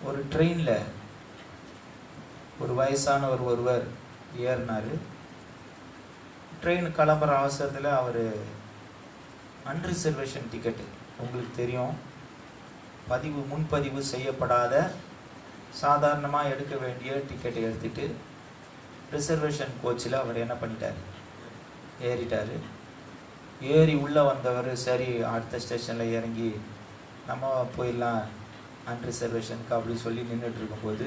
ஒரு ட்ரெயினில் ஒரு வயசானவர் ஒருவர் ஏறினார். ட்ரெயின் கிளம்புற அவசரத்தில் அவர் அன்ரிசர்வேஷன் டிக்கெட்டு, உங்களுக்கு தெரியும், முன்பதிவு செய்யப்படாத சாதாரணமாக எடுக்க வேண்டிய டிக்கெட்டை எடுத்துகிட்டு ரிசர்வேஷன் கோச்சில் அவர் என்ன பண்ணிட்டார், ஏறிட்டார். ஏறி உள்ளே வந்தவர் சரி அடுத்த ஸ்டேஷனில் இறங்கி நம்ம போயிடலாம் அன்ரிசர்வேஷனுக்கு அப்படி சொல்லி நின்றுட்டு இருக்கும்போது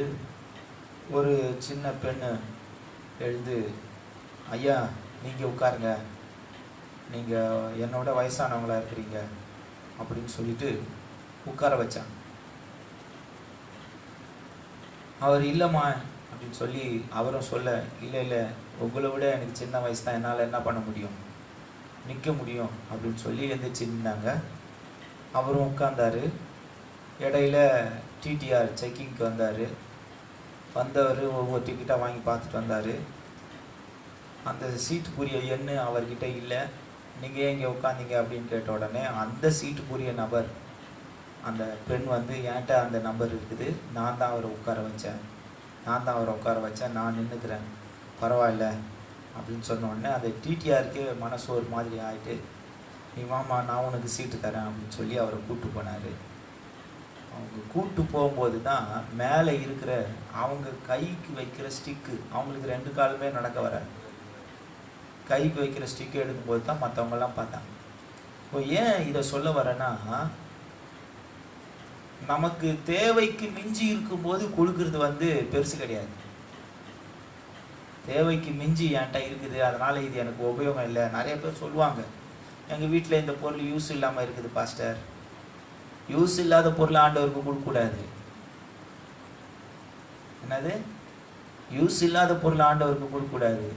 ஒரு சின்ன பெண்ணு எழுந்து, ஐயா நீங்கள் உட்காருங்க, நீங்கள் என்னோட வயசானவங்களா இருக்கிறீங்க அப்படின்னு சொல்லிட்டு உட்கார வச்சாங்க. அவர் இல்லைம்மா அப்படின்னு சொல்லி அவரும் சொல்ல, இல்லை உங்களை விட எனக்கு சின்ன வயசு தான், என்னால் என்ன பண்ண முடியும், நிற்க முடியும் அப்படின்னு சொல்லி எழுந்திரிச்சு நின்னாங்க. அவரும் உட்கார்ந்தார். இடையில டிடிஆர் செக்கிங்க்கு வந்தார். வந்தவர் ஒவ்வொரு டிக்கெட்டாக வாங்கி பார்த்துட்டு வந்தார். அந்த சீட்டுக்குரிய எண்ணு அவர்கிட்ட இல்லை. நீங்கள் இங்கே உட்காந்தீங்க அப்படின்னு கேட்ட உடனே அந்த சீட்டுக்குரிய நபர், அந்த பெண் வந்து, என்கிட்ட அந்த நம்பர் இருக்குது, நான் தான் அவரை உட்கார வச்சேன், நான் நின்றுக்கிறேன், பரவாயில்ல அப்படின்னு சொன்ன உடனே அந்த டிடிஆருக்கு மனசு ஒரு மாதிரி ஆகிட்டு, நீ வாமா நான் உனக்கு சீட்டு தரேன் அப்படின்னு சொல்லி அவரை கூப்பிட்டு போனார். அவங்க கூப்பிட்டு போகும்போது தான் மேலே இருக்கிற அவங்க கைக்கு வைக்கிற ஸ்டிக்கு, அவங்களுக்கு 2 காலுமே நடக்க வராது, கைக்கு வைக்கிற ஸ்டிக்கு எடுக்கும்போது தான் மற்றவங்கெல்லாம் பார்த்தாங்க. இப்போ ஏன் இதை சொல்ல வரேன்னா, நமக்கு தேவைக்கு மிஞ்சி இருக்கும்போது கொடுக்கறது வந்து பெருசு கிடையாது. தேவைக்கு மிஞ்சி என்கிட்ட இருக்குது, அதனால இது எனக்கு உபயோகம் இல்லை. நிறைய பேர் சொல்லுவாங்க, எங்கள் வீட்டில் இந்த பொருள் யூஸ் இல்லாமல் இருக்குது பாஸ்டர். யூஸ் இல்லாத பொருள் ஆண்டவருக்கு கொடுக்கக்கூடாது. என்னது? யூஸ் இல்லாத பொருள் ஆண்டவருக்கு கொடுக்கக்கூடாது.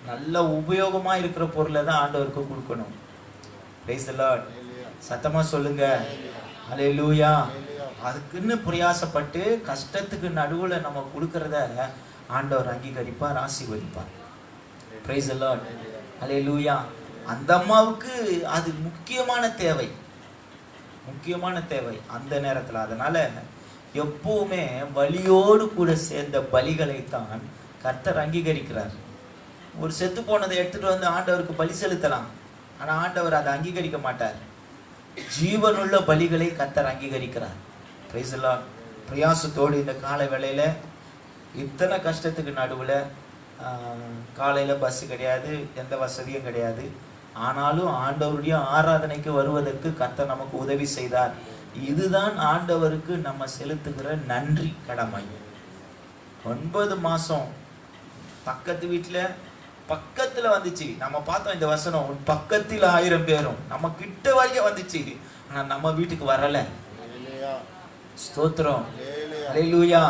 நல்ல உபயோகமாக இருக்கிற பொருளை தான் ஆண்டவருக்கு கொடுக்கணும். Price the Lord. சத்தமாக சொல்லுங்க அல்லேலூயா. அதுக்குன்னு பிரயாசப்பட்டு கஷ்டத்துக்கு நடுவில் நம்ம கொடுக்கறத ஆண்டவர் அங்கீகரிப்பார், ஆசீர்வதிப்பார். Praise the lord. அல்லேலூயா. அந்த அம்மாவுக்கு அது முக்கியமான தேவை அந்த நேரத்தில். அதனால எப்பவுமே வலியோடு கூட சேர்ந்த பலிகளைத்தான் கர்த்தர் அங்கீகரிக்கிறார். ஒரு செத்து போனதை எடுத்துட்டு வந்து ஆண்டவருக்கு பலி செலுத்தலாம், ஆனால் ஆண்டவர் அதை அங்கீகரிக்க மாட்டார். ஜீவனுள்ள பலிகளை கர்த்தர் அங்கீகரிக்கிறார். Price the Lord. பிரயாசத்தோடு இந்த காலை வேளையில இத்தனை கஷ்டத்துக்கு நடுவில், காலையில் பஸ் கிடையாது, எந்த வசதியும் கிடையாது, ஆனாலும் ஆண்டவருடைய ஆராதனைக்கு வருவதற்கு கர்த்தர் நமக்கு உதவி செய்தார். இதுதான் ஆண்டவருக்கு நம்ம செலுத்துகிற நன்றி கடமை. 9 மாசம் பக்கத்து வீட்டில் பக்கத்தில் வந்துச்சு. நம்ம பார்த்தோம் இந்த வசனம், பக்கத்தில் 1000 பேரும் நம்ம கிட்ட வரைக்கும் வந்துச்சு, ஆனால் நம்ம வீட்டுக்கு வரலை. ஸ்தோத்திரம். அல்லேலூயா.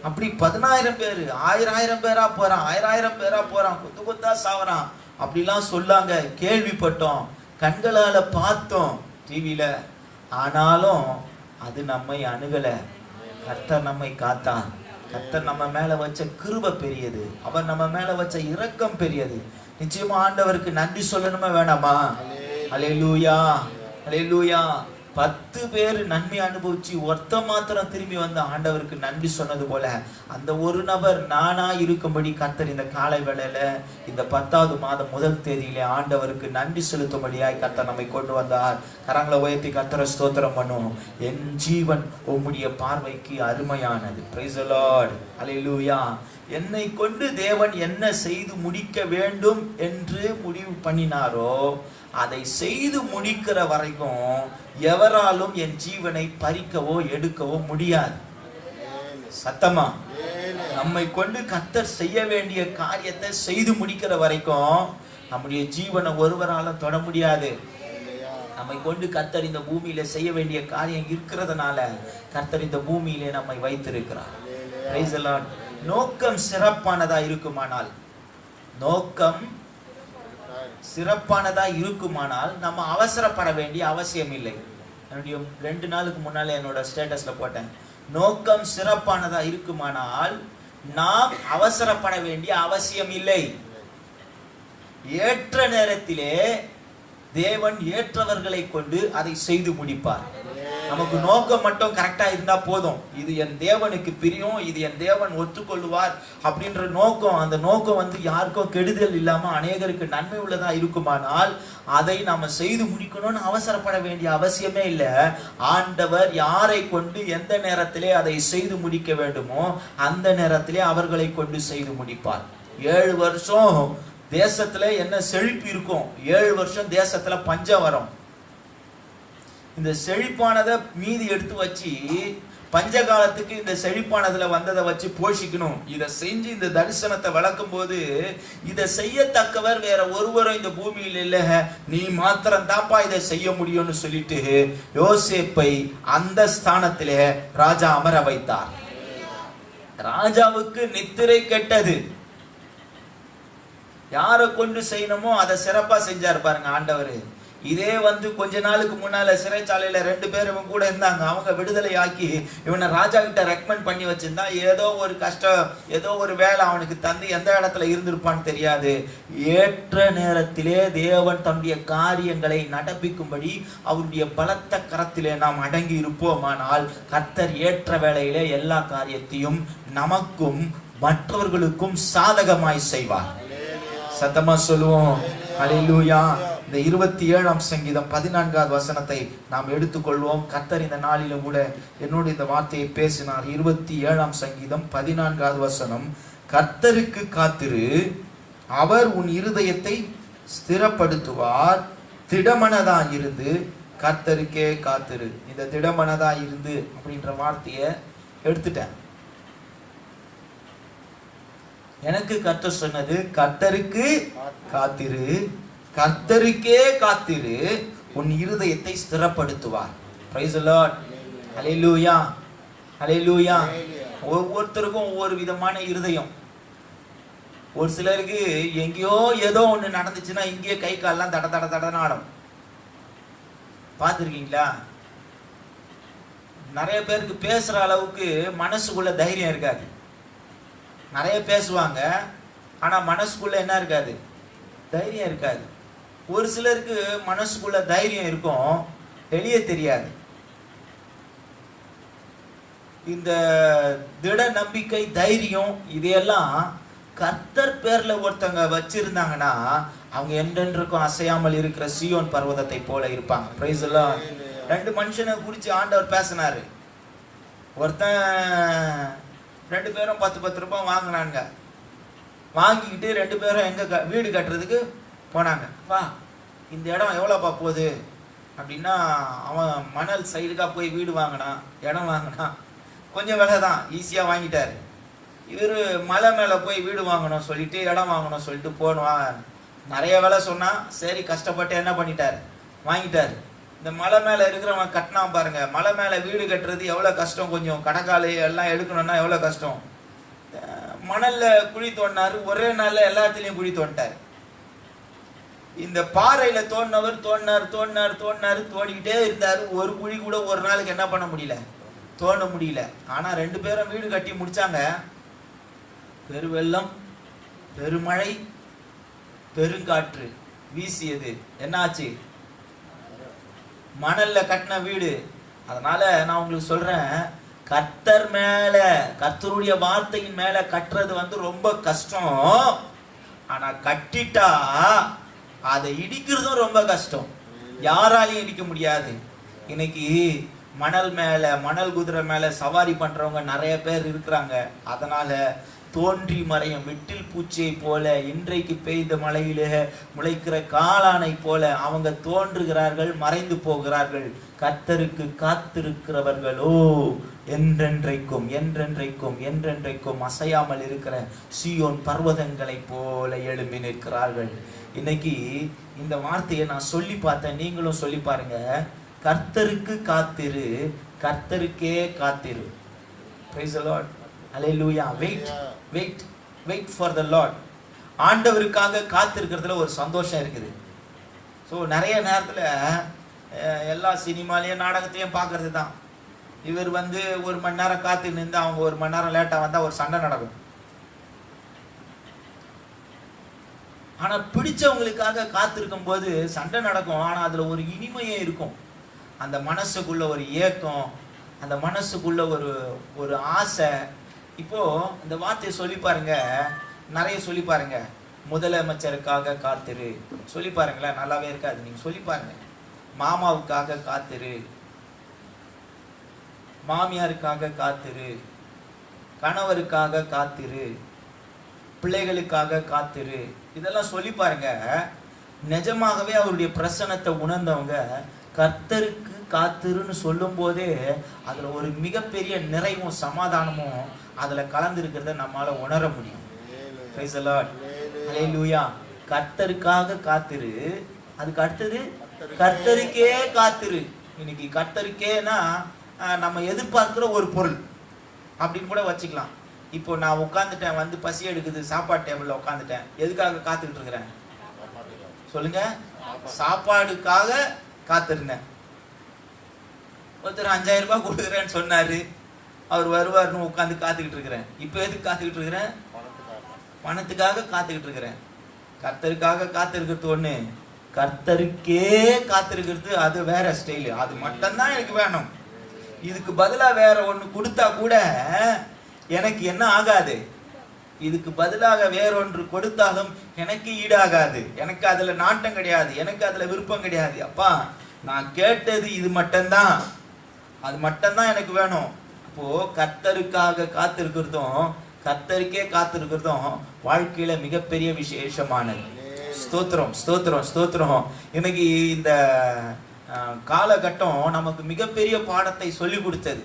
அப்படி 10,000 பேர் 1000 பேரா போறான், 1000 பேரா போறான், கொத்தா சாவறான் அப்படிலாம் சொல்லாங்க. கேள்விப்பட்டோம், கண்களால பார்த்தோம் டிவியில. ஆனாலும் அது நம்மை அணுகல. கர்த்தர் நம்மை காத்தான். கர்த்தர் நம்ம மேல வச்ச கிருபை பெரியது, அவர் நம்ம மேல வச்ச இரக்கம் பெரியது. நிச்சயமா ஆண்டவருக்கு நன்றி சொல்லணுமா வேணாமா? அல்லேலூயா, அல்லேலூயா. 10 பேர் நன்மை அனுபவிச்சு ஒருத்த மாத்திரம் திரும்பி வந்து ஆண்டவருக்கு நன்றி சொன்னது போல அந்த ஒரு நபர் நானா இருக்கும்படி கர்த்தர் இந்த காலை வேளையில இந்த 10வது மாதம் 1 தேதியிலே ஆண்டவருக்கு நன்றி செலுத்தும்படியாய் கர்த்தர் நம்மை கொண்டு வந்தார். கரங்களை உயர்த்தி கர்த்தரை ஸ்தோத்திரம் பண்ணுவோம். என் ஜீவன் உம்முடைய பார்வைக்கு அருமையானது. Praise the lord. அல்லேலூயா. என்னை கொண்டு தேவன் என்ன செய்து முடிக்க வேண்டும் என்று முடிவு பண்ணினாரோ அதை செய்து முடிக்கிற வரைக்கும் எவராலும் என் ஜீவனை பறிக்கவோ எடுக்கவோ முடியாது. சத்தமா? நம்மை கொண்டு கர்த்தர் செய்ய வேண்டிய காரியத்தை செய்து முடிக்கிற வரைக்கும் நம்முடைய ஜீவனை ஒருவராலும் தொட முடியாது. நம்மை கொண்டு கர்த்தர் இந்த பூமியில செய்ய வேண்டிய காரியம் இருக்கிறதுனால கர்த்தர் இந்த பூமியிலே நம்மை வைத்திருக்கிறார். Price the Lord. நோக்கம் சிறப்பானதா இருக்குமானால், நம்ம அவசரப்பட வேண்டிய அவசியம் இல்லை. என்னுடைய 2 நாளுக்கு முன்னாலே என்னோட ஸ்டேட்டஸ்ல போட்டேன், நோக்கம் சிறப்பானதா இருக்குமானால் நாம் அவசரப்பட வேண்டிய அவசியம் இல்லை. ஏற்ற நேரத்திலே தேவன் ஏற்றவர்களை கொண்டு அதை செய்து முடிப்பார். நமக்கு நோக்கம் மட்டும் கரெக்டா இருந்தா போதும். இது என் தேவனுக்கு பிரியம், இது என் தேவன் ஒத்துக்கொள்வார் அப்படின்ற நோக்கம், அந்த நோக்கம் வந்து யாருக்கும் கெடுதல் இல்லாம அநேகருக்கு நன்மை உள்ளதா இருக்குமானால் அதை நாம செய்து முடிக்கணும்னு அவசரப்பட வேண்டிய அவசியமே இல்லை. ஆண்டவர் யாரை கொண்டு எந்த நேரத்திலே அதை செய்து முடிக்க வேண்டுமோ அந்த நேரத்திலே அவர்களை கொண்டு செய்து முடிப்பார். 7 வருஷம் தேசத்துல என்ன செழிப்பு இருக்கும், 7 வருஷம் தேசத்துல பஞ்சம் வரும். இந்த செழிப்பானதை மீதி எடுத்து வச்சு பஞ்ச காலத்துக்கு இந்த செழிப்பானதுல வந்ததை வச்சு போஷிக்கணும். இதை செஞ்சு இந்த தரிசனத்தை விளக்கும் போது இதை செய்யத்தக்கவர் வேற ஒருவரும் இந்த பூமியில் இல்லை, நீ மாத்திரம் தான்ப்பா இதை செய்ய முடியும்னு சொல்லிட்டு யோசேப்பை அந்த ஸ்தானத்திலே ராஜா அமர வைத்தார். ராஜாவுக்கு நித்திரை கெட்டது. யாரை கொண்டு செய்யணுமோ அதை சிறப்பா செஞ்சார் பாருங்க ஆண்டவர். இதே வந்து கொஞ்ச நாளுக்கு முன்னால சிறைச்சாலையில 2 பேர் இவன் கூட இருந்தாங்க, அவங்க விடுதலை ஆக்கி இவனை ராஜா கிட்ட ரெக்கமெண்ட் பண்ணி வச்சிருந்தா ஏதோ ஒரு கஷ்டம், ஏதோ ஒரு வேலை அவனுக்கு தந்து எந்த இடத்துல இருந்திருப்பான்னு தெரியாது. ஏற்ற நேரத்திலே தேவன் தன்னுடைய காரியங்களை நடப்பிக்கும்படி அவருடைய பலத்த கரத்திலே நாம் அடங்கி இருப்போமானால் கர்த்தர் ஏற்ற வேளையிலே எல்லா காரியத்தையும் நமக்கும் மற்றவர்களுக்கும் சாதகமாய் செய்வார். சத்தமா சொல்லுவோம் ஹல்லேலூயா. இந்த 27ஆம் சங்கீதம் 14வது வசனத்தை நாம் எடுத்துக்கொள்வோம். கர்த்தர் இந்த நாளிலும் கூட என்னோடு இந்த வார்த்தையை பேசினார். 27ஆம் சங்கீதம் 14வது வசனம், கர்த்தருக்கு காத்திரு, அவர் உன் இருதயத்தை ஸ்திரப்படுத்துவார், திடமனதா இருந்து கர்த்தருக்கே காத்திரு. இந்த திடமனதா இருந்து அப்படின்ற வார்த்தையை எடுத்துட்டேன். எனக்கு கர்த்தர் சொன்னது கர்த்தருக்கு காத்திரு, கர்த்தருக்கே காத்திரு, உன் இருதயத்தை ஸ்திரப்படுத்துவார். Price the lord. ஹல்லேலூயா, ஹல்லேலூயா. ஒவ்வொருத்தருக்கும் ஒவ்வொரு விதமான இருதயம். ஒரு சிலருக்கு எங்கேயோ ஏதோ ஒன்று நடந்துச்சுன்னா இங்கேயே கை கால்லாம் தட தட தடன்னு ஆடும். பார்த்துருக்கீங்களா? நிறைய பேருக்கு பேசுற அளவுக்கு மனசுக்குள்ள தைரியம் இருக்காது. நிறைய பேசுவாங்க, ஆனா மனசுக்குள்ள என்ன இருக்காது? தைரியம் இருக்காது. ஒரு சிலருக்கு மனசுக்குள்ள தைரியம் இருக்கும், வெளியே தெரியாது. இந்த திட நம்பிக்கை, தைரியம், இதையெல்லாம் கர்த்தர் பேர்ல ஒருத்தங்க வச்சிருந்தாங்கன்னா அவங்க என்றென்றுக்கும் அசையாமல் இருக்கிற சீயோன் பர்வதத்தை போல இருப்பாங்க. Price the Lord. 2 மனுஷனை குறிச்சு ஆண்டவர் பேசினாரு. ஒருத்தன் 2 பேரும் 10 ரூபாய் வாங்கினாங்க. வாங்கிக்கிட்டு 2 பேரும் எங்க வீடு கட்டுறதுக்கு போனாங்க. வா, இந்த இடம் எவ்வளோப்பா போகுது அப்படின்னா, அவன் மணல் சைடுக்கா போய் வீடு வாங்கினான், இடம் வாங்கினான். கொஞ்சம் விலை தான், ஈஸியாக வாங்கிட்டாரு. இவர் மலை மேலே போய் வீடு வாங்கணும் சொல்லிட்டு, இடம் வாங்கணும் சொல்லிட்டு போனோம். நிறைய விலை சொன்னா, சரி கஷ்டப்பட்டு என்ன பண்ணிட்டாரு, வாங்கிட்டாரு. இந்த மலை மேலே இருக்கிறவன் கட்டினான் பாருங்க. மலை மேலே வீடு கட்டுறது எவ்வளோ கஷ்டம். கொஞ்சம் கடக்காலை எல்லாம் எடுக்கணும்னா எவ்வளோ கஷ்டம். மணல்ல குழி தோண்டினாரு, ஒரே நாள்ல எல்லாத்துலயும் குழி தோண்டிட்டாரு. இந்த பாறையில தோண்டினாரு, தோண்டிக்கிட்டே இருந்தாரு. ஒரு குழி கூட ஒரு நாளுக்கு என்ன பண்ண முடியல, தோண்ட முடியல. ஆனா 2 பேரும் வீடு கட்டி முடிச்சாங்க. பெருவெள்ளம், பெருமழை, பெருங்காற்று வீசியது. என்னாச்சு? மணல்ல கட்டின வீடு. அதனால நான் உங்களுக்கு சொல்றேன், கர்த்தர் மேல, கர்த்தருடைய வார்த்தையின் மேல கட்டுறது வந்து ரொம்ப கஷ்டம். ஆனா கட்டிட்டா அதை இடிக்கிறதும் ரொம்ப கஷ்டம். யாராலையும் இடிக்க முடியாது. இன்னைக்கு மணல் மேல, மணல் குதிரை மேல சவாரி பண்றவங்க நிறைய பேர் இருக்கிறாங்க. அதனால தோன்றி மறையும் விட்டில் பூச்சியை போல, இன்றைக்கு பெய்த மழையிலே முளைக்கிற காளானை போல அவங்க தோன்றுகிறார்கள், மறைந்து போகிறார்கள். கர்த்தருக்கு காத்திருக்கிறவர்களோ என்றென்றைக்கும் என்றென்றைக்கும் என்றென்றைக்கும் அசையாமல் இருக்கிற சீயோன் பர்வதங்களை போல எழும்பி நிற்கிறார்கள். இன்னைக்கு இந்த வார்த்தையை நான் சொல்லி பார்த்தேன், நீங்களும் சொல்லி பாருங்க. கர்த்தருக்கு காத்திரு, கர்த்தருக்கே காத்திரு. Praise the Lord. Hallelujah. Wait for the Lord. ஆண்டவருக்காக காத்திருக்கிறதுல ஒரு சந்தோஷம் இருக்குது. ஸோ நிறைய நேரத்தில் எல்லா சினிமாலையும் நாடகத்தையும் பார்க்கறது தான். இவர் வந்து 1 மணி நேரம் காத்து நின்று அவங்க 1 மணி நேரம் லேட்டாக வந்தால் ஒரு சண்டை நடக்கும். ஆனால் பிடிச்சவங்களுக்காக காத்திருக்கும் போது சண்டை நடக்கும், ஆனால் அதில் ஒரு இனிமையே இருக்கும். அந்த மனசுக்குள்ள ஒரு ஏக்கம், அந்த மனசுக்குள்ள ஒரு ஒரு ஆசை. இப்போ இந்த வார்த்தையை சொல்லி பாருங்க, நிறைய சொல்லி பாருங்க. முதலமைச்சருக்காக காத்திரு சொல்லி பாருங்களேன், நல்லாவே இருக்காது. நீங்க சொல்லி பாருங்க. மாமாவுக்காக காத்திரு, மாமியாருக்காக காத்திரு, கணவருக்காக காத்திரு, பிள்ளைகளுக்காக காத்திரு, இதெல்லாம் சொல்லி பாருங்க. நிஜமாகவே அவருடைய பிரசன்னத்தை உணர்ந்தவங்க கர்த்தருக்கு காத்திருன்னு சொல்லும் போதே அதுல ஒரு மிகப்பெரிய நிறைவும் சமாதானமும் அதுல கலந்துருக்கிறத நம்மளால உணர முடியும். பிரைஸ் தி லார்ட், ஹல்லேலூயா. கர்த்தருக்காக காத்திரு, அதுக்கு அடுத்தது கர்த்தருக்கே காத்திரு. இன்னைக்கு கர்த்தருக்கேனா நம்ம எதிர்பார்க்கிற ஒரு பொருள் அப்படின்னு கூட வச்சுக்கலாம். இப்போ நான் உட்காந்துட்டேன், வந்து பசி எடுக்குது, சாப்பாடு டேபிள்ல உட்காந்துட்டேன், எதுக்காக காத்துக்கிட்டு இருக்கிறேன் சொல்லுங்க? சாப்பாடுக்காக காத்திருந்தேன். ஒருத்தர் 5000 ரூபாய் கொடுக்குறேன்னு சொன்னாரு, அவர் வருவார்னு உட்காந்து காத்துக்கிட்டு இருக்கிறேன். இப்போ எதுக்கு காத்துக்கிட்டு இருக்கிறேன்? பணத்துக்காக காத்துக்கிட்டு இருக்கிறேன். கர்த்தருக்காக காத்திருக்கிறது ஒண்ணு, கர்த்தருக்கே காத்திருக்கிறது அது வேற ஸ்டைலு. அது மட்டும்தான் எனக்கு வேணும். இதுக்கு பதிலா வேற ஒண்ணு கொடுத்தா கூட எனக்கு என்ன ஆகாது. இதுக்கு பதிலாக வேறொன்று கொடுத்தாலும் எனக்கு ஈடாகாது. எனக்கு அதுல நாட்டம் கிடையாது, எனக்கு அதுல விருப்பம் கிடையாது. அப்பா, நான் கேட்டது இது மட்டும்தான், அது மட்டும்தான் எனக்கு வேணும். அப்போ கர்த்தருக்காக காத்திருக்கிறதும் கர்த்தருக்கே காத்திருக்கிறதும் வாழ்க்கையில மிகப்பெரிய விசேஷமானது. ஸ்தோத்திரம், ஸ்தோத்திரம், ஸ்தோத்திரம். இன்னைக்கு இந்த காலகட்டம் நமக்கு மிகப்பெரிய பாடத்தை சொல்லி கொடுத்தது.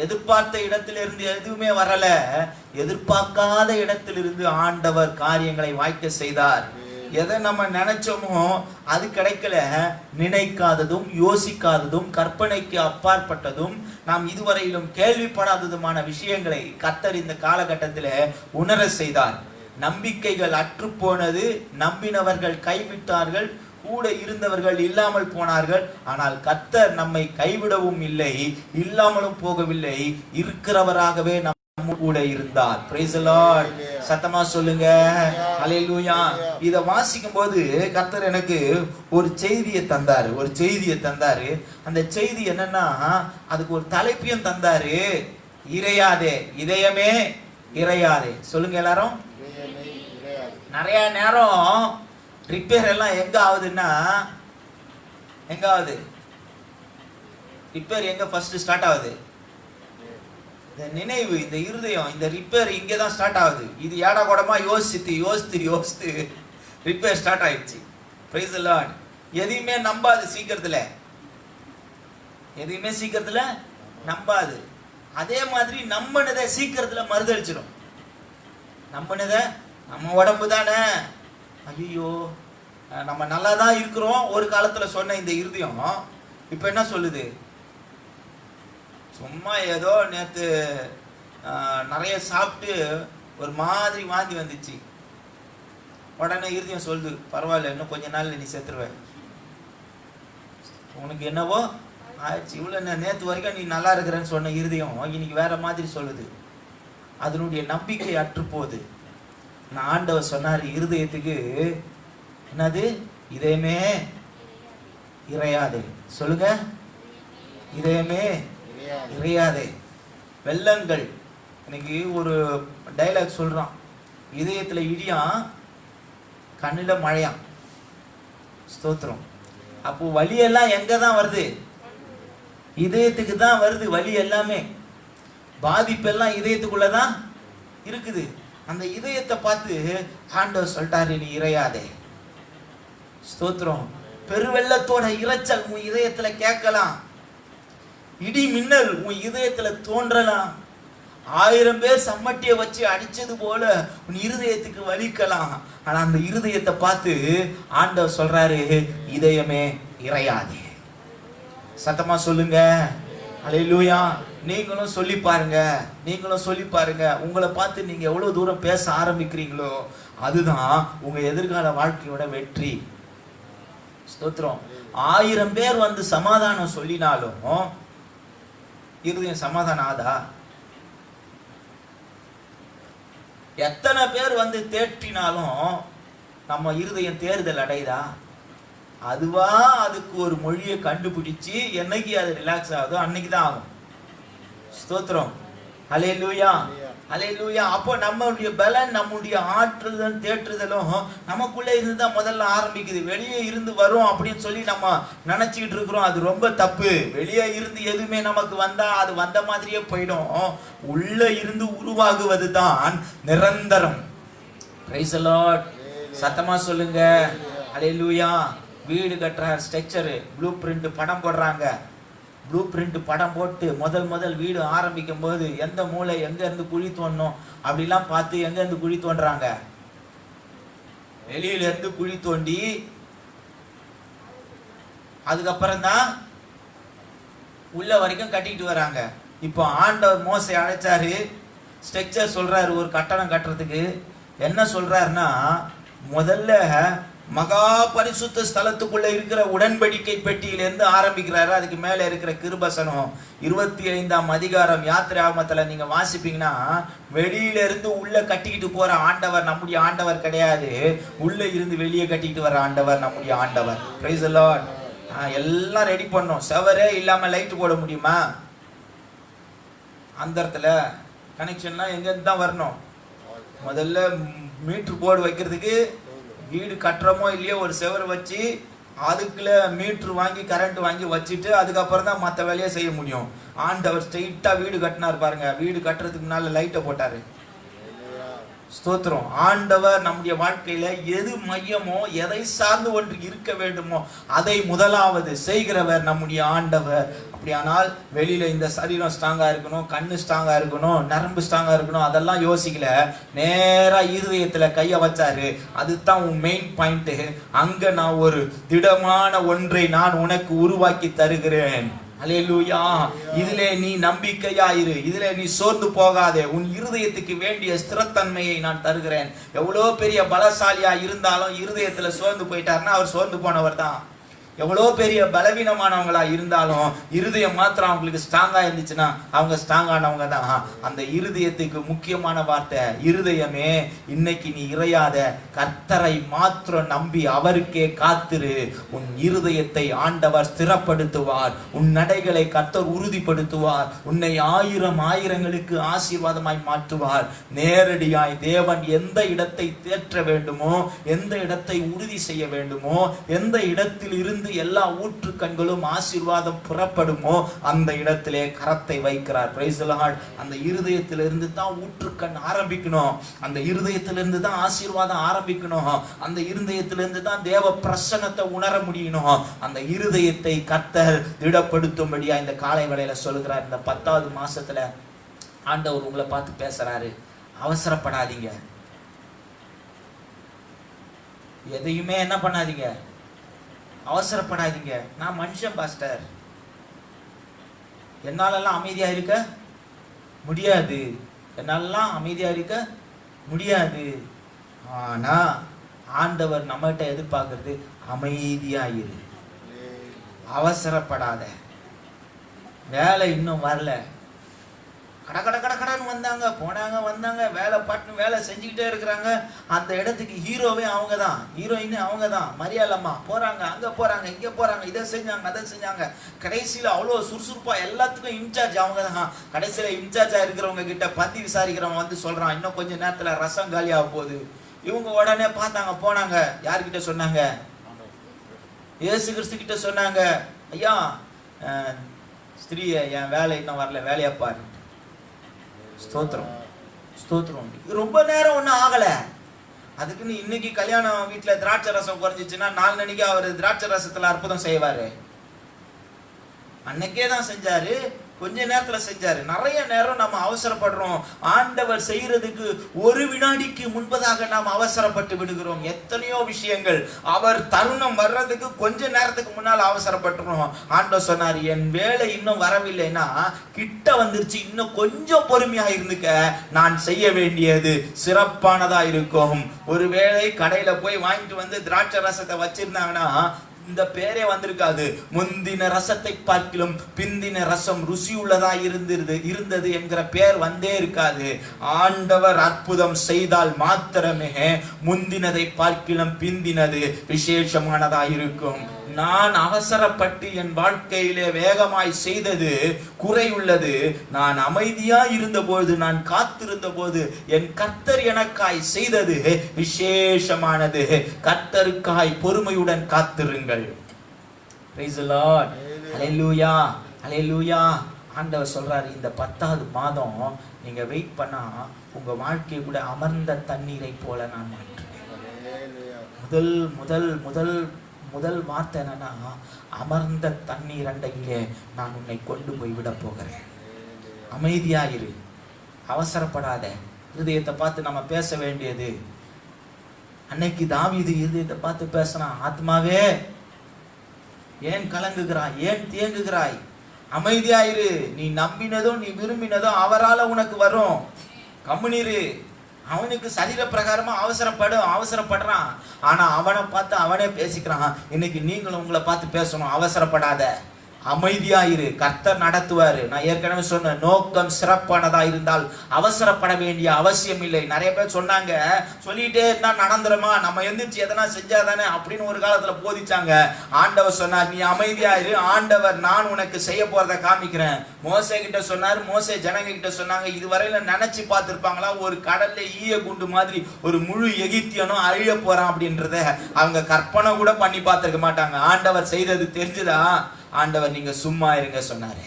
எதிர்பார்த்த இடத்திலிருந்து எதுவுமே வரல, எதிர்பார்க்காத இடத்திலிருந்து ஆண்டவர் காரியங்களை வாய்க்க செய்தார். எதை நம்ம நினைச்சோமோ அது கிடைக்கல. நினைக்காததும் யோசிக்காததும் கற்பனைக்கு அப்பாற்பட்டதும் நாம் இதுவரையிலும் கேள்விப்படாததுமான விஷயங்களை கர்த்தர் இந்த காலகட்டத்தில் உணர செய்தார். நம்பிக்கைகள் அற்று போனது, நம்பினவர்கள் கைவிட்டார்கள், கூட இருந்தவர்கள் இல்லாமல் போனார்கள். ஆனால் கர்த்தர் நம்மை கைவிடவும் இல்லை, இல்லாமலும் போகவில்லை, இருக்கிறவராகவே நம்ம கூட இருந்தார். பிரைஸ் தி லார்ட், சத்தமா சொல்லுங்க ஹல்லேலூயா. இத வாசிக்கும் போது கர்த்தர் எனக்கு ஒரு செய்தியை தந்தாரு. அந்த செய்தி என்னன்னா, அதுக்கு ஒரு தலைப்பையும் தந்தாரு. இறையாதே, இதயமே இறையாதே. சொல்லுங்க எல்லாரும். நிறைய நேரம் ரிப்பேர் எல்லாம் எங்க ஆகுதுன்னா, எங்க ஆகுது ரிப்பேர்? எங்க ஃபர்ஸ்ட் ஸ்டார்ட் ஆகுது? இந்த நினைவு, இந்த இருதயம், இந்த ரிப்பேர் இங்கதான் ஸ்டார்ட் ஆகுது. இது ஏடா கூடமா யோசித்து ரிப்பேர் ஸ்டார்ட் ஆயிடுச்சு. Price the Lord. எதையுமே நம்பாது சீக்கிரத்துல நம்பாது. அதே மாதிரி நம்பினதை சீக்கிரத்துல மறுதளிச்சிடும். நம்பினதை, நம்ம உடம்பு தானே, ஐயோ நம்ம நல்லா தான் இருக்கிறோம் ஒரு காலத்துல சொன்ன இந்த இருதயம் இப்ப என்ன சொல்லுது? சும்மா ஏதோ நேத்து நிறைய சாப்பிட்டு ஒரு மாதிரி வாந்தி வந்துச்சு, உடனே இருதயம் சொல்லுது, பரவாயில்ல, இன்னும் கொஞ்ச நாள் நீ செத்துருவ, உனக்கு என்னவோ ஆயிடுச்சு, இவ்வளவு நேத்து வரைக்கும் நீ நல்லா இருக்கிறேன்னு சொன்ன இருதயம் இன்னைக்கு வேற மாதிரி சொல்லுது. அதனுடைய நம்பிக்கை அற்று போகுது. நான் ஆண்டவர் சொன்னார் இருதயத்துக்கு, என்னது? இதயமே இறையாதே. சொல்லுங்க, இதயமே இறையாதே. வெள்ளங்கள். இன்னைக்கு ஒரு டைலாக் சொல்றான், இதயத்துல இடியான், கண்ணுல மழையாம். ஸ்தோத்திரம். அப்போ வலி எல்லாம் எங்க தான் வருது? இதயத்துக்கு தான் வருது வலி எல்லாமே. பாதிப்பெல்லாம் இதயத்துக்குள்ளதான் இருக்குது. அந்த இதயத்தை பார்த்து ஆண்டவர் சொல்லிட்டாரு, நீ இறையாதே. ஸ்தோத்திரம். பெருவெள்ளத்தோட இரைச்சல் உன் இதயத்துல கேட்கலாம், இடி மின்னல் உன் இதயத்துல தோன்றலாம், 1000 பேர் சம்மட்டியை வச்சு அடிச்சது போல உன் இருதயத்துக்கு வலிக்கலாம். ஆனா அந்த இருதயத்தை பார்த்து ஆண்டவர் சொல்றாரு, இதயமே இறையாதே. சத்தமா சொல்லுங்க ஹல்லேலூயா. நீங்களும் சொல்லி பாருங்க. உங்களை பார்த்து நீங்க எவ்வளவு தூரம் பேச ஆரம்பிக்கிறீங்களோ அதுதான் உங்க எதிர்கால வாழ்க்கையோட வெற்றி. ஸ்தோத்திரம். 1000 பேர் வந்து சமாதானம் சொல்லினாலும் இருதயம் சமாதானம் ஆதா? எத்தனை பேர் வந்து தேற்றினாலும் நம்ம இருதயம் தேறுதல் அடையுதா? அதுவா அதுக்கு ஒரு மொழியை கண்டுபிடிச்சு என்னைக்கு அது ரிலாக்ஸ் ஆகுதோ அன்னைக்கு தான் ஆகும். ஸ்தோத்திரம். ஹல்லேலூயா, ஹல்லேலூயா. அப்போ நம்மளுடைய பலன், நம்முடைய ஆற்றுதல் தேற்றுதலும் நமக்குள்ளே இருந்து தான் முதல்ல ஆரம்பிக்குது. வெளியே இருந்து வரும் அப்படின்னு சொல்லி நம்ம நினைச்சுக்கிட்டு இருக்கிறோம். அது ரொம்ப தப்பு. வெளியே இருந்து எதுவுமே நமக்கு வந்தா அது வந்த மாதிரியே போயிடும். உள்ள இருந்து உருவாகுவது தான் நிரந்தரம். Price the Lord. சத்தமா சொல்லுங்க. ஹல்லேலூயா. வீடு கட்டுற ஸ்ட்ரக்சர் ப்ளூ பிரிண்ட் படம் போடுறாங்க. ப்ளூ பிரிண்ட் படம் போட்டு முதல் வீடு ஆரம்பிக்கும் போது எந்த மூளை எங்க இருந்து குழி தோண்டணும் அப்படிலாம் பார்த்து எங்க இருந்து குழி தோன்றாங்க. வெளியில இருந்து குழி தோண்டி அதுக்கப்புறம் தான் உள்ள வரைக்கும் கட்டிட்டு வராங்க. இப்போ ஆண்டவர் மோசே அழைச்சாரு, ஸ்ட்ரக்சர் சொல்றாரு ஒரு கட்டடம் கட்டுறதுக்கு. என்ன சொல்றாருன்னா, முதல்ல மகா பரிசுத்த ஸ்தலத்துக்குள்ள இருக்கிற உடன்படிக்கை பெட்டியிலிருந்து ஆரம்பிக்கிறாரு. அதுக்கு மேல இருக்கிற கிருபசனம் 25ஆம் அதிகாரம் யாத்திராகமத்துல நீங்க வாசிப்பீங்கன்னா, வெளியில இருந்து உள்ள கட்டிக்கிட்டு போற ஆண்டவர் நம்முடைய ஆண்டவர் கிடையாது. உள்ள இருந்து வெளியே கட்டிக்கிட்டு வர ஆண்டவர் நம்முடைய ஆண்டவர். Price the Lord. எல்லாம் ரெடி பண்ணோம். செவரே இல்லாம லைட் போட முடியுமா? அந்த இடத்துல கனெக்ஷன்லாம் எங்க இருந்து தான் வரணும்? முதல்ல மீட்டர் போர்டு வைக்கிறதுக்கு வீடு கட்டுறமோ இல்லையோ ஒரு செவரு வச்சு அதுக்குள்ள மீட்டர் வாங்கி கரண்ட் வாங்கி வச்சுட்டு அதுக்கப்புறம் தான் மற்ற வேலையை செய்ய முடியும். ஆண்டவர் ஸ்ட்ரெயிட்டா வீடு கட்டினார் பாருங்க. வீடு கட்டுறதுக்கு முன்னால லைட்டை போட்டாரு. ஸ்தோத்திரம். ஆண்டவர் நம்முடைய வாழ்க்கையில எது மையமோ, எதை சார்ந்து ஒன்று இருக்க வேண்டுமோ அதை முதலாவது செய்கிறவர் நம்முடைய ஆண்டவர். அப்படியானால் வெளியில இந்த சரீரம் ஸ்ட்ராங்கா இருக்கணும், கண்ணு ஸ்ட்ராங்கா இருக்கணும், நரம்பு ஸ்ட்ராங்கா இருக்கணும், அதெல்லாம் யோசிக்கல. நேரா இருதயத்துல கைய வச்சாரு. அதுதான் உன் மெயின் பாயிண்ட். அங்க நான் ஒரு திடமான ஒன்றை நான் உனக்கு உருவாக்கி தருகிறேன். அல்லேலூயா. இதிலே நீ நம்பிக்கையாயிரு, இதிலே நீ சோர்ந்து போகாதே. உன் இருதயத்துக்கு வேண்டிய ஸ்திரத்தன்மையை நான் தருகிறேன். எவ்வளோ பெரிய பலசாலியா இருந்தாலும் இருதயத்துல சோர்ந்து போயிட்டாருன்னா அவர் சோர்ந்து போனவர் தான். எவ்வளோ பெரிய பலவீனமானவங்களா இருந்தாலும் இருதயம் மாத்திரம் அவங்களுக்கு ஸ்ட்ராங்கா இருந்துச்சுன்னா அவங்க ஸ்ட்ராங்கானவங்க தான். அந்த இருதயத்துக்கு முக்கியமான வார்த்தை, இருதயமே இன்னைக்கு நீ இறையாத, கர்த்தரை மாத்திரம் நம்பி அவருக்கே காத்திரு. உன் இருதயத்தை ஆண்டவர் ஸ்திரப்படுத்துவார். உன் நடைகளை கர்த்தர் உறுதிப்படுத்துவார். உன்னை ஆயிரங்களுக்கு ஆசீர்வாதமாய் மாற்றுவார். நேரடியாய் தேவன் எந்த இடத்தை தேற்ற வேண்டுமோ, எந்த இடத்தை உறுதி செய்ய வேண்டுமோ, எந்த இடத்தில் இருந்து எல்லா ஊற்று கண்களும் ஆசீர்வாதம் புறப்படுமோ அந்த இடத்திலே கரத்தை வைக்கிறார். Price the Lord. அந்த இருதயத்திலிருந்து தான் ஊற்றுக்கண் ஆரம்பிக்கணும். அந்த இருதயத்திலிருந்து தான் ஆசீர்வாதம் ஆரம்பிக்கணும். அந்த இருதயத்திலிருந்து தான் தேவ பிரசன்னத்தை உணர முடியணும். அந்த இருதயத்தை கர்த்தர் திடப்படுத்தும்படியா இந்த காலை வேளையில சொல்கிறார். இந்த 10வது மாசத்துல ஆண்டவர் உங்களை பார்த்து பேசுறாரு. அவசரப்படாதீங்க. எதையுமே என்ன பண்ணாதீங்க, அவசரப்படாதீங்க. நான் மனுஷன் பாஸ்டர், என்னாலெல்லாம் அமைதியா இருக்க முடியாது, என்னாலெல்லாம் அமைதியா இருக்க முடியாது. ஆனா ஆண்டவர் நம்மகிட்ட எதிர்பார்க்கிறது அமைதியா இரு, அவசரப்படாத. வேலை இன்னும் வரல, கடன்னு வந்தாங்க போனாங்க வந்தாங்க, வேலை பாட்டு வேலை செஞ்சுக்கிட்டே இருக்கிறாங்க. அந்த இடத்துக்கு ஹீரோவே அவங்க தான், ஹீரோயினே அவங்க தான். மரியாளம்மா போறாங்க, அங்க போறாங்க, இங்க போறாங்க, இதை செஞ்சாங்க அதை செஞ்சாங்க. கடைசியில அவ்வளோ சுறுசுறுப்பா எல்லாத்துக்கும் இன்சார்ஜ் அவங்க தான். கடைசியில இன்சார்ஜா இருக்கிறவங்க கிட்ட பந்தி விசாரிக்கிறவங்க வந்து சொல்றான், இன்னும் கொஞ்ச நேரத்துல ரசம் காலியாக போகுது. இவங்க உடனே பார்த்தாங்க, போனாங்க. யார்கிட்ட சொன்னாங்க? இயேசு கிறிஸ்து கிட்ட சொன்னாங்க, ஐயா ஸ்திரீ என் வேலை இன்னும் வரல, வேலையா பாரு. ஸ்தோத்திரம், ஸ்தோத்திரம். ரொம்ப நேரம் ஒன்றும் ஆகல. அதுக்குன்னு இன்னைக்கு கல்யாணம் வீட்டுல திராட்சை ரசம் குறைஞ்சிச்சுன்னா 4 நாளைக்கு அவர் திராட்சை ரசத்துல அற்புதம் செய்வாரு. அன்னைக்கே தான் செஞ்சாரு, கொஞ்ச நேரத்துல செஞ்சாரு. நிறைய நேரம் நம்ம அவசரப்படுறோம். ஆண்டவர் செய்யறதுக்கு ஒரு வினாடிக்கு முன்பதாக நாம் அவசரப்பட்டு விடுகிறோம். எத்தனையோ விஷயங்கள் அவர் தருணம் வர்றதுக்கு கொஞ்ச நேரத்துக்கு முன்னால் அவசரப்பட்டுறோம். ஆண்டவர் சொன்னார், என் வேலை இன்னும் வரவில்லைன்னா கிட்ட வந்துருச்சு, இன்னும் கொஞ்சம் பொறுமையா இருந்துக்க, நான் செய்ய வேண்டியது சிறப்பானதா இருக்கும். ஒருவேளை கடையில போய் வாங்கிட்டு வந்து திராட்சை ரசத்தை வச்சிருந்தாங்கன்னா இந்த பேரே வந்திருக்காது. முந்தின ரசத்தை பார்க்கிலும் பிந்தின ரசம் ருசியுள்ளதா இருந்தது என்கிற பேர் வந்தே இருக்காது. ஆண்டவர் அற்புதம் செய்தால் மாத்திரமே முந்தினதை பார்க்கிலும் பிந்தினது விசேஷமானதா இருக்கும். நான் அவசரப்பட்டு என் வாழ்க்கையிலே வேகமாய் செய்தது குறை உள்ளது. நான் அமைதியா இருந்தபோது, நான் காத்திருந்த போது என் கர்த்தர் எனக்காய் செய்தது விசேஷமானது. கர்த்தருக்காய் பொறுமையுடன் காத்திருங்கள். Praise the Lord. Hallelujah. Hallelujah. ஆண்டவர் சொல்றாரு, இந்த 10வது மாதம் நீங்க வெயிட் பண்ணா உங்க வாழ்க்கையை கூட அமர்ந்த தண்ணீரை போல நான் மாற்றுவேன். முதல் முதல் முதல் முதல் வார்த்தை என்னன்னா, அமர்ந்த தண்ணீர் அண்டையிலே நான் உன்னை கொண்டு போய் விட போகிறேன். அமைதியாயிரு, அவசரப்படாத. இருதயத்தை பார்த்து நம்ம பேச வேண்டியது. அன்னைக்கு தாவீது இருதயத்தை பார்த்து பேசினான், ஆத்மாவே ஏன் கலங்குகிறாய், ஏன் தேங்குகிறாய், அமைதியாயிரு, நீ நம்பினதும் நீ விரும்பினதும் அவரால உனக்கு வரும், கம்முனிரு. அவனுக்கு சரீர பிரகாரமா அவசரப்படுறான். ஆனா அவனை பார்த்து அவனே பேசிக்கிறான். இன்னைக்கு நீங்களும் உங்களை பார்த்து பேசணும், அவசரப்படாத, அமைதியாயிரு, கர்த்தர் நடத்துவாரு. நான் ஏற்கனவே சொன்ன நோக்கம் சிறப்பானதா இருந்தால் அவசரப்பட வேண்டிய அவசியம் இல்லை. நிறைய பேர் சொன்னாங்க, சொல்லிட்டே இருந்தா நடந்துருமா, நம்ம எந்திரிச்சு எதனா செஞ்சாதானே அப்படின்னு ஒரு காலத்துல போதிச்சாங்க. ஆண்டவர் சொன்னார், நீ அமைதியாயிரு, ஆண்டவர் நான் உனக்கு செய்ய போறதை காமிக்கிறேன். மோசே கிட்ட சொன்னார், மோசே ஜனங்க கிட்ட சொன்னாங்க. இதுவரையில நினைச்சு பார்த்திருப்பாங்களா, ஒரு கடல்ல ஈய குண்டு மாதிரி ஒரு முழு எகிப்தியனும் அழிய போறான் அப்படின்றத அவங்க கற்பனை கூட பண்ணி பார்த்திருக்க மாட்டாங்க. ஆண்டவர் செய்தது தெரிஞ்சுதா, ஆண்டவர் நீங்க சும்மா இருங்க சொன்னாரு.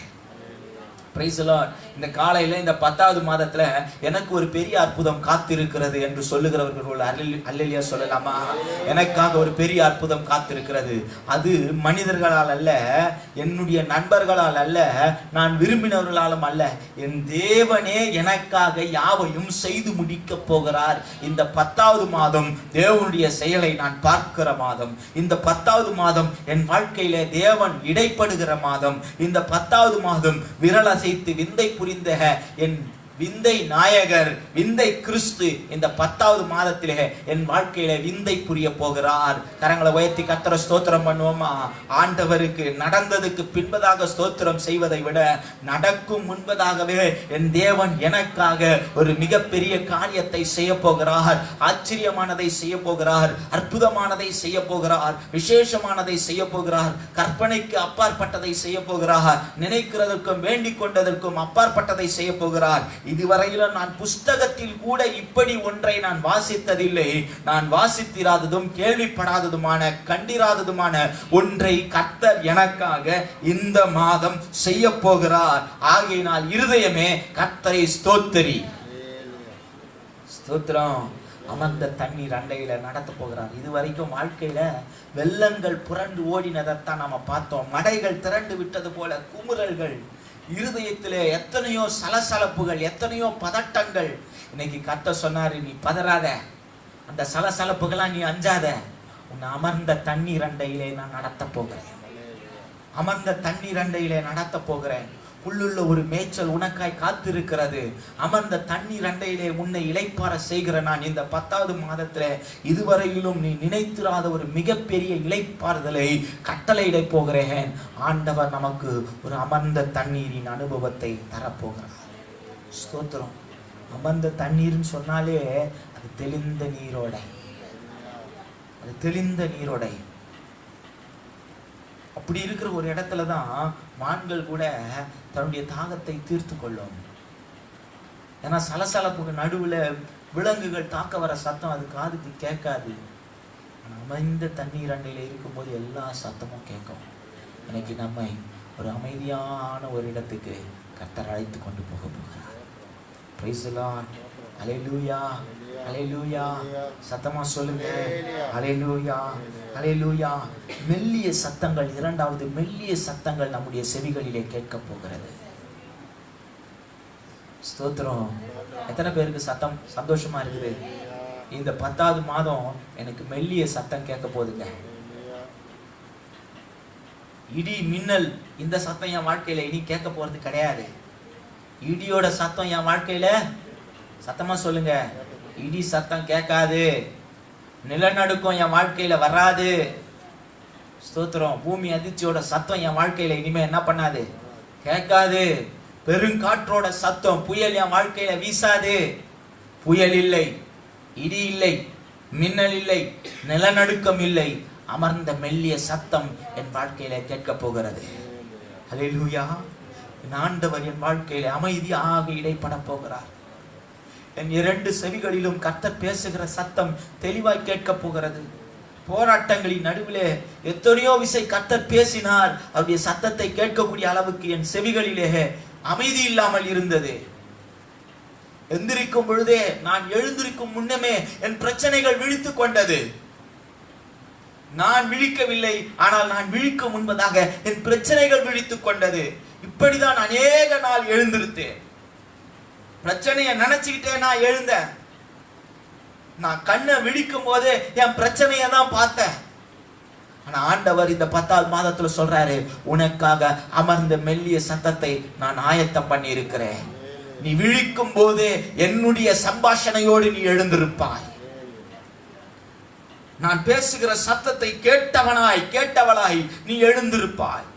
Price the Lord. இந்த காலையில இந்த 10வது மாதத்துல எனக்கு ஒரு பெரிய அற்புதம் காத்திருக்கிறது என்று சொல்லுகிறவர்கள் அல்லேலூயா சொல்லலாமா? எனக்காக ஒரு பெரிய அற்புதம் காத்திருக்கிறது. அது மனிதர்களால் அல்ல, என்னுடைய நண்பர்களால் அல்ல, நான் விரும்பினவர்களாலும் அல்ல, என் தேவனே எனக்காக யாவையும் செய்து முடிக்க போகிறார். இந்த 10வது மாதம் தேவனுடைய செயலை நான் பார்க்கிற மாதம். இந்த 10வது மாதம் என் வாழ்க்கையில தேவன் இடைப்படுகிற மாதம். இந்த 10வது மாதம் விரல் அசைத்து விந்தை புரிந்த என் விந்தை நாயகர், விந்தை கிறிஸ்து இந்த 10வது மாதத்திலே என் வாழ்க்கையில விந்தை புரிய போகிறார். கரங்களை உயர்த்தி கர்த்தரை ஸ்தோத்திரம் பண்ணுவோமா? ஆண்டவருக்கு நடந்ததுக்கு பின்பதாக ஸ்தோத்திரம் செய்வதை விட நடக்கும் முன்பதாகவே என் தேவன் எனக்காக ஒரு மிகப்பெரிய காரியத்தை செய்ய போகிறார். ஆச்சரியமானதை செய்ய போகிறார், அற்புதமானதை செய்ய போகிறார், விசேஷமானதை செய்ய போகிறார், கற்பனைக்கு அப்பாற்பட்டதை செய்ய போகிறார், நினைக்கிறதற்கும் வேண்டிக் கொண்டதற்கும் அப்பாற்பட்டதை செய்ய போகிறார். இதுவரையிலும் நான் புஸ்தகத்தில் கூட இப்படி ஒன்றை நான் வாசித்ததில்லை. நான் வாசித்திராததும் கேள்விப்படாததுமான கண்டிராததுமான ஒன்றை கர்த்தர் எனக்காக இந்த மாதம் செய்ய போகிறார். ஆகையினால் இருதயமே கர்த்தரை ஸ்தோத்திரி. ஸ்தோத்திரம். அமர்ந்த தண்ணீர் அண்டையில நடத்த போகிறார். இதுவரைக்கும் வாழ்க்கையில வெள்ளங்கள் புரண்டு ஓடினதைத்தான் நாம பார்த்தோம். மடைகள் திரண்டு விட்டது போல குமுறல்கள், இருதயத்திலே எத்தனையோ சலசலப்புகள், எத்தனையோ பதட்டங்கள். இன்னைக்கு கர்த்தர் சொன்னாரு, நீ பதறாத, அந்த சலசலப்புகளா நீ அஞ்சாத, உன்னை அமர்ந்த தண்ணீர் அண்டையிலே நான் நடத்த போகிறேன். அமர்ந்த தண்ணீர் அண்டையிலே நடத்த போகிறேன். உள்ளுள்ள ஒரு மேய்ச்சல் உனக்காய் காத்திருக்கிறது. அமர்ந்த தண்ணீர் அண்டையிலே உன்னை இளைப்பாற செய்கிற நான் இந்த 10வது மாதத்திலே இதுவரையிலும் நீ நினைத்திராத ஒரு மிகப்பெரிய இளைப்பாறுதலை கட்டளையிட போகிறேன். ஆண்டவர் நமக்கு ஒரு அமர்ந்த தண்ணீரின் அனுபவத்தை தரப்போகிறார். ஸ்தோத்திரம். அமர்ந்த தண்ணீர்னு சொன்னாலே அது தெளிந்த நீரோடை, அது தெளிந்த நீரோடை. அப்படி இருக்கிற ஒரு இடத்துல தான் மான்கள் கூட தன்னுடைய தாகத்தை தீர்த்து கொள்ளும். ஏன்னா சலசலப்புக்கு நடுவுல விலங்குகள் தாக்க வர சத்தம் அது காதுக்கு கேட்காது. அமைந்த தண்ணீர் அண்டையில இருக்கும்போது எல்லா சத்தமும் கேட்கும். இன்னைக்கு நம்மை ஒரு அமைதியான ஒரு இடத்துக்கு கர்த்தர் அழைத்து கொண்டு போக போகிறார். Praise the lord. ஹல்லேலூயா, ஹல்லேலூயா. சத்தமா சொல்லுங்க, ஹல்லேலூயா, ஹல்லேலூயா. மெல்லிய சத்தங்கள், இரண்டாவது மெல்லிய சத்தங்கள் நம்முடைய செவிகளிலே கேட்க போகிறது. ஸ்தோத்திரம். எத்தனை பேருக்கு சத்தம் சந்தோஷமா இருக்குது? இந்த 10வது மாதம் எனக்கு மெல்லிய சத்தம் கேட்க போகுதுங்க. இடி மின்னல் இந்த சத்தம் என் வாழ்க்கையில இனி கேட்க போறது கிடையாது. இடியோட சத்தம் என் வாழ்க்கையில, சத்தமா சொல்லுங்க, இடி சத்தம் கேட்காது. நிலநடுக்கம் என் வாழ்க்கையில வராது. ஸ்தோத்திரம். பூமி அதிர்ச்சியோட சத்தம் என் வாழ்க்கையில இனிமே என்ன பண்ணாது, கேட்காது. பெருங்காற்றோட சத்தம், புயல் என் வாழ்க்கையில வீசாது. புயல் இல்லை, இடி இல்லை, மின்னல் இல்லை, நிலநடுக்கம் இல்லை. அமர்ந்த மெல்லிய சத்தம் என் வாழ்க்கையில கேட்க போகிறது. ஹல்லேலூயா. என் ஆண்டவர் என் வாழ்க்கையில அமைதியாக இடைப்பட போகிறார். என் 2 செவிகளிலும் கர்த்தர் பேசுகிற சத்தம் தெளிவாய் கேட்க போகிறது. போராட்டங்களின் நடுவிலே எத்தனையோ விசை கர்த்தர் பேசினார். அவருடைய சத்தத்தை கேட்கக்கூடிய அளவுக்கு என் செவிகளிலே அமைதி இல்லாமல் இருந்தது. எந்திரிக்கும் பொழுதே, நான் எழுந்திருக்கும் முன்னமே என் பிரச்சனைகள் விழித்துக் கொண்டது. நான் விழிக்கவில்லை, ஆனால் நான் விழிக்கும் முன்பதாக என் பிரச்சனைகள் விழித்துக் கொண்டது. இப்படிதான் அநேக நாள் எழுந்திருத்தேன். பிரச்சனையை நினைச்சுக்கிட்டே நான் எழுந்தேன். நான் கண்ணை விழிக்கும் போது என் பிரச்சனையை தான் பார்த்தேன். ஆனா ஆண்டவர் இந்த 10வது மாதத்துல சொல்றாரு, உனக்காக அமர்ந்த மெல்லிய சத்தத்தை நான் ஆயத்தம் பண்ணி இருக்கிறேன். நீ விழிக்கும் போது என்னுடைய சம்பாஷணையோடு நீ எழுந்திருப்பாய். நான் பேசுகிற சத்தத்தை கேட்டவளாய் நீ எழுந்திருப்பாய்.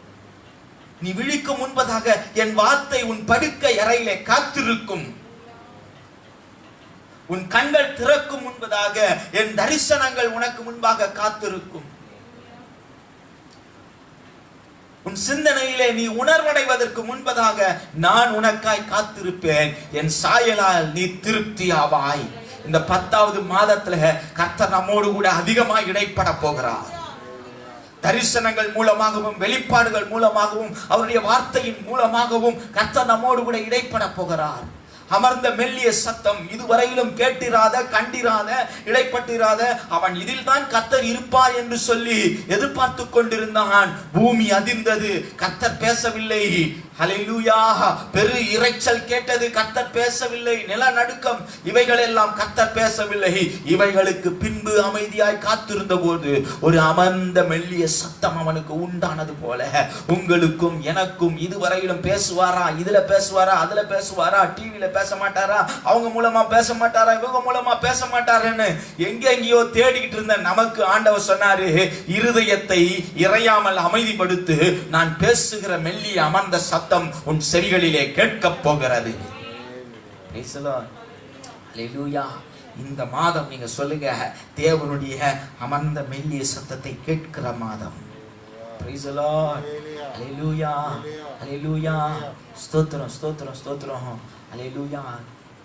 நீ விழிக்கும் முன்பதாக என் வார்த்தை உன் படுக்கை அறையிலே காத்திருக்கும். உன் கண்கள் திறக்கும் முன்பதாக என் தரிசனங்கள் உனக்கு முன்பாக காத்திருக்கும். உன் சிந்தனையிலே நீ உணர்வடைவதற்கு முன்பதாக நான் உனக்காய் காத்திருப்பேன். என் சாயலால் நீ திருப்தியாவாய். இந்த 10வது மாதத்துல கர்த்தர் நம்மோடு கூட அதிகமாக இடைப்பட போகிறார். தரிசனங்கள் மூலமாகவும் வெளிப்பாடுகள் மூலமாகவும் அவருடைய வார்த்தையின் மூலமாகவும் கர்த்தர் நம்மோடு கூட இடைப்பட போகிறார். அமர்ந்த மெல்லிய சத்தம் இதுவரையிலும் கேட்டிராத, கண்டிராத, இடைப்பட்டிராத அவன் இதில் தான் கர்த்தர் இருப்பார் என்று சொல்லி எதிர்பார்த்து கொண்டிருந்தான். பூமி அதிர்ந்தது, கர்த்தர் பேசவில்லை. ஹல்லேலூயா. பெரு இரைச்சல் கேட்டது, கர்த்தர் பேசவில்லை. நிலநடுக்கம், இவைகள் எல்லாம் கர்த்தர் பேசவில்லை. இவைகளுக்கு பின்பு அமைதியாய் காத்திருந்த போது ஒரு அமர்ந்த மெல்லிய சத்தம் அவனுக்கு உண்டானது போல உங்களுக்கும் எனக்கும் இதுவரையிலும் பேசுவாரா, இதுல பேசுவாரா, அதுல பேசுவாரா, டிவில பேச மாட்டாரா, அவங்க மூலமா பேச மாட்டாரா, இவங்க மூலமா பேச மாட்டாருன்னு எங்கெங்கயோ தேடிக்கிட்டு இருந்த நமக்கு ஆண்டவர் சொன்னாரு, இருதயத்தை இறையாமல் அமைதிப்படுத்து, நான் பேசுகிற மெல்லிய அமர்ந்த சத்தம் உன் செவிகளிலே கேட்க போகிறது. இந்த மாதம் நீங்க சொல்லுங்க, தேவனுடைய அமர்ந்த மெல்லிய சத்தத்தை கேட்கிற மாதம். ஸ்தோத்திரம், ஸ்தோத்திரம், ஸ்தோத்திரம். அல்லேலூயா.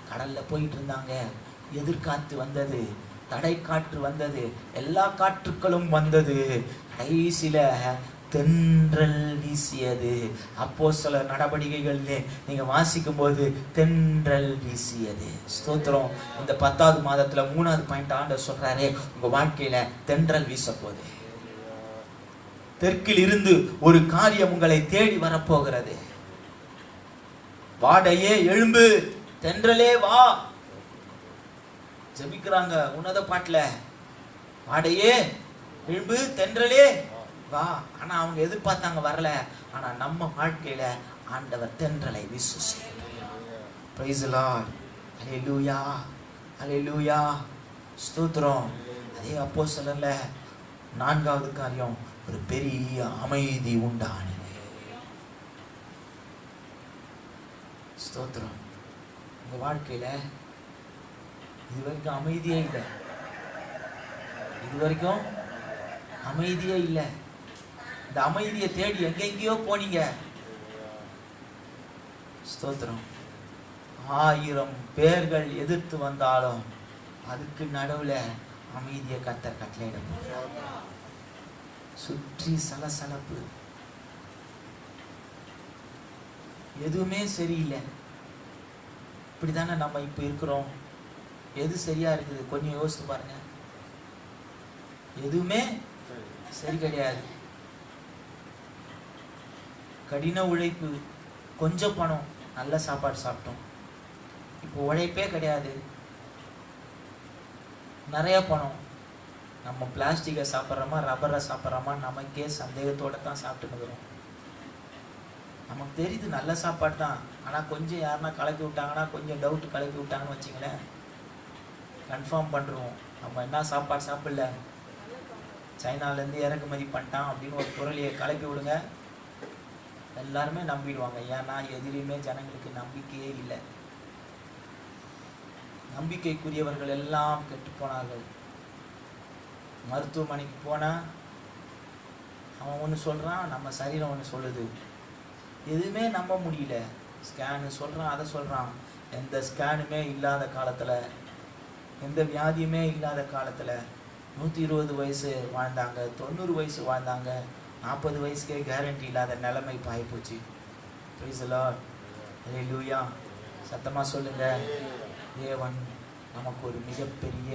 கடல்ல போயிட்டு இருந்தாங்க, எதிர்காற்று வந்தது, தடை காற்று வந்தது, எல்லா காற்றுக்களும் வந்தது. கடைசியில தென்றல் வீசியது. அப்போஸ்தலர் நடவடிக்கைகளிலே நீங்க வாசிக்கும் போது தென்றல் வீசியது. ஸ்தோத்திரம். இந்த 10வது மாதத்துல 3வது பாயிண்ட் ஆண்டவர் சொல்றாரு, உங்க வாழ்க்கையில தென்றல் வீச போகுது. தெற்கில் இருந்து ஒரு காரியம் உங்களை தேடி வரப்போகிறது. வாடையே எழும்பு, தென்றலே வா. ஜெபிக்கிறாங்க உன்னத பாட்டுல, வாடையே எழும்பு, தென்றலே வா. ஆனா அவங்க எதிர்பார்த்தாங்க, வரல. ஆனா நம்ம வாழ்க்கையில ஆண்டவர் தென்றலை வீச செய்வார். Price the lord. ஹல்லேலூயா, ஹல்லேலூயா, ஸ்தோத்திரம். அதே அப்போஸ்தலர்ல 4வது காரியம், ஒரு பெரிய அமைதி உண்டானது. ஸ்தோத்திரம். உங்க வாழ்க்கையில இதுவரைக்கும் அமைதியே இல்லை, இதுவரைக்கும் அமைதியே இல்லை. இந்த அமைதியை தேடி எங்கெங்கயோ போனீங்க. ஸ்தோத்திரம். 1000 பேர்கள் எதிர்த்து வந்தாலும் அதுக்கு நடுவுல அமைதியை கர்த்தர் கட்டளையிட. சுற்றி சலசலப்பு, எதுவுமே சரியில்லை. இப்படித்தானே நம்ம இப்ப இருக்கிறோம். எது சரியா இருக்குது கொஞ்சம் யோசித்து பாருங்க. எதுவுமே சரி கிடையாது. கடின உழைப்பு, கொஞ்சம் பணம், நல்ல சாப்பாடு சாப்பிட்டோம். இப்போ உழைப்பே கிடையாது, நிறைய பணம். நம்ம பிளாஸ்டிக்கை சாப்பிட்றோமா, ரப்பரை சாப்பிட்றோமா, நமக்கே சந்தேகத்தோட தான் சாப்பிட்டு இருக்கிறோம். நமக்கு தெரியுது நல்ல சாப்பாடு தான், ஆனால் கொஞ்சம் யாருன்னா கலக்கி விட்டாங்கன்னா, கொஞ்சம் டவுட் கலக்கி விட்டாங்கன்னு வச்சிங்களேன், கன்ஃபார்ம் பண்ணுறோம் நம்ம என்ன சாப்பாடு சாப்பிடல, சைனாலேருந்து இறக்குமதி பண்ணிட்டான் அப்படின்னு ஒரு பொருளையை கலக்கி விடுங்க, எல்லாருமே நம்பிடுவாங்க. ஏன்னா எதிலையுமே ஜனங்களுக்கு நம்பிக்கையே இல்லை. நம்பிக்கைக்குரியவர்கள் எல்லாம் கெட்டு போனார்கள். மருத்துவமனைக்கு போனால் அவன் ஒன்று சொல்கிறான், நம்ம சரீரம் ஒன்று சொல்லுது. எதுவுமே நம்ப முடியல. ஸ்கேனு சொல்கிறான், அதை சொல்கிறான். எந்த ஸ்கேனுமே இல்லாத காலத்தில், எந்த வியாதியுமே இல்லாத காலத்தில் 120 வயசு வாழ்ந்தாங்க, 90 வயசு வாழ்ந்தாங்க, 40 வயசுக்கே கேரண்டி இல்லாத நிலைமை பாய்ப்போச்சு. பிரைஸ் தி லார்ட், ஹல்லேலூயா. சத்தமாக சொல்லுங்க. தேவன் நமக்கு ஒரு மிகப்பெரிய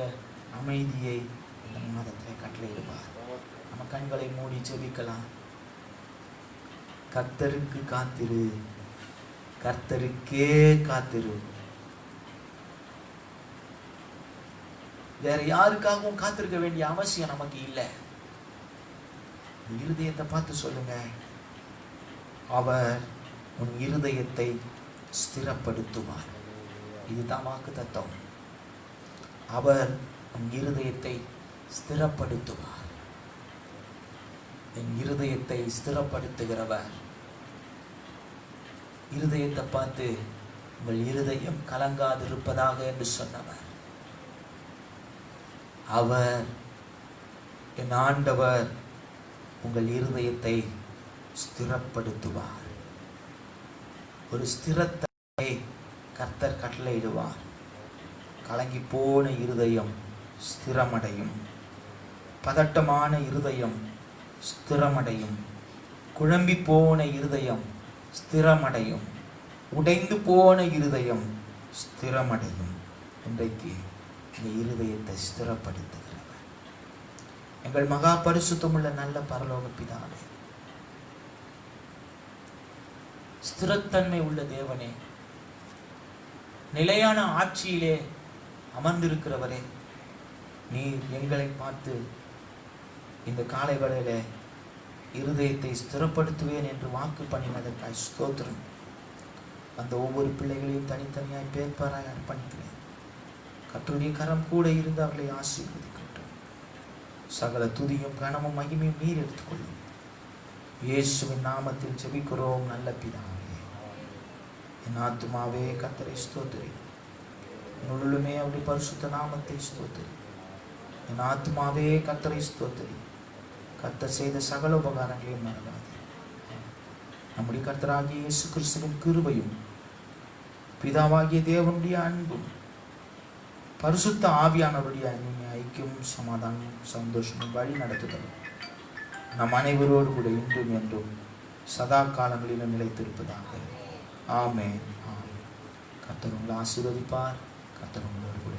அமைதியை இந்த மாதத்தில் கட்டளையிடுவார். நம்ம கண்களை மூடி ஜெபிக்கலாம். கர்த்தருக்கு காத்திரு, கர்த்தருக்கே காத்திரு. வேற யாருக்காகவும் காத்திருக்க வேண்டிய அவசியம் நமக்கு இல்லை. இருதயத்தை பார்த்து சொல்லுங்க, அவர் உன் இருதயத்தை ஸ்திரப்படுத்துவார். இதுதான் வாக்கு தத்துவம். அவர் உன் இருதயத்தை ஸ்திரப்படுத்துவார். என் இருதயத்தை ஸ்திரப்படுத்துகிறவர். இருதயத்தை பார்த்து உங்கள் இருதயம் கலங்காதிருப்பதாக என்று சொன்னவர் அவர். என் ஆண்டவர் உங்கள் இருதயத்தை ஸ்திரப்படுத்துவார். ஒரு ஸ்திரத்தை கர்த்தர் கட்டளையிடுவார். கலங்கி போன இருதயம் ஸ்திரமடையும். பதட்டமான இருதயம் ஸ்திரமடையும். குழம்பி போன இருதயம் ஸ்திரமடையும். உடைந்து போன இருதயம் ஸ்திரமடையும். இன்றைக்கு இந்த இருதயத்தை ஸ்திரப்படுத்துகிறவர் எங்கள் மகா பரிசுத்தமுள்ள நல்ல பரலோக பிதாவே, ஸ்திரத்தன்மை உள்ள தேவனே, நிலையான ஆட்சியிலே அமர்ந்திருக்கிறவரே, நீர் எங்களை பார்த்து இந்த காலை வேளையில இருதயத்தை ஸ்திரப்படுத்துவேன் என்று வாக்கு பண்ணினதற்காய் ஸ்தோத்திரம். அந்த ஒவ்வொரு பிள்ளைகளையும் தனித்தனியாய் பேர்பாராய் அர்ப்பணிக்கிறேன். கர்த்தருடைய கரம் கூட இருந்து அவர்களை ஆசீர்வதிக்கட்டும். சகல துதியும் கனமும் மகிமையும் நீர் எடுத்துக்கொள்ளும். இயேசுவின் நாமத்தில் ஜெபிக்கிறோம் நல்ல பிதாவே. என் ஆத்துமாவே கர்த்தரை ஸ்தோத்திரி, முழுமே அவருடைய பரிசுத்த நாமத்தை ஸ்தோத்திரி. என் ஆத்துமாவே கர்த்தரை ஸ்தோத்திரி. கர்த்தர் செய்த சகல உபகாரங்களையும் மறவாதே. நம்முடைய கர்த்தராகிய இயேசு கிறிஸ்துவின் கிருபையும் பிதாவாகிய தேவனுடைய அன்பும் பரிசுத்த ஆவியானவருடைய ஐக்கியமும் சமாதானமும் சந்தோஷமும் வழி நடத்துதலும் நம் அனைவரோடு கூட இன்றும் என்றும் சதா காலங்களிலும் நிலைத்திருப்பதாக. ஆமென். கர்த்தர் உங்களை ஆசீர்வதிப்பார். கர்த்தர் உங்களோடு கூட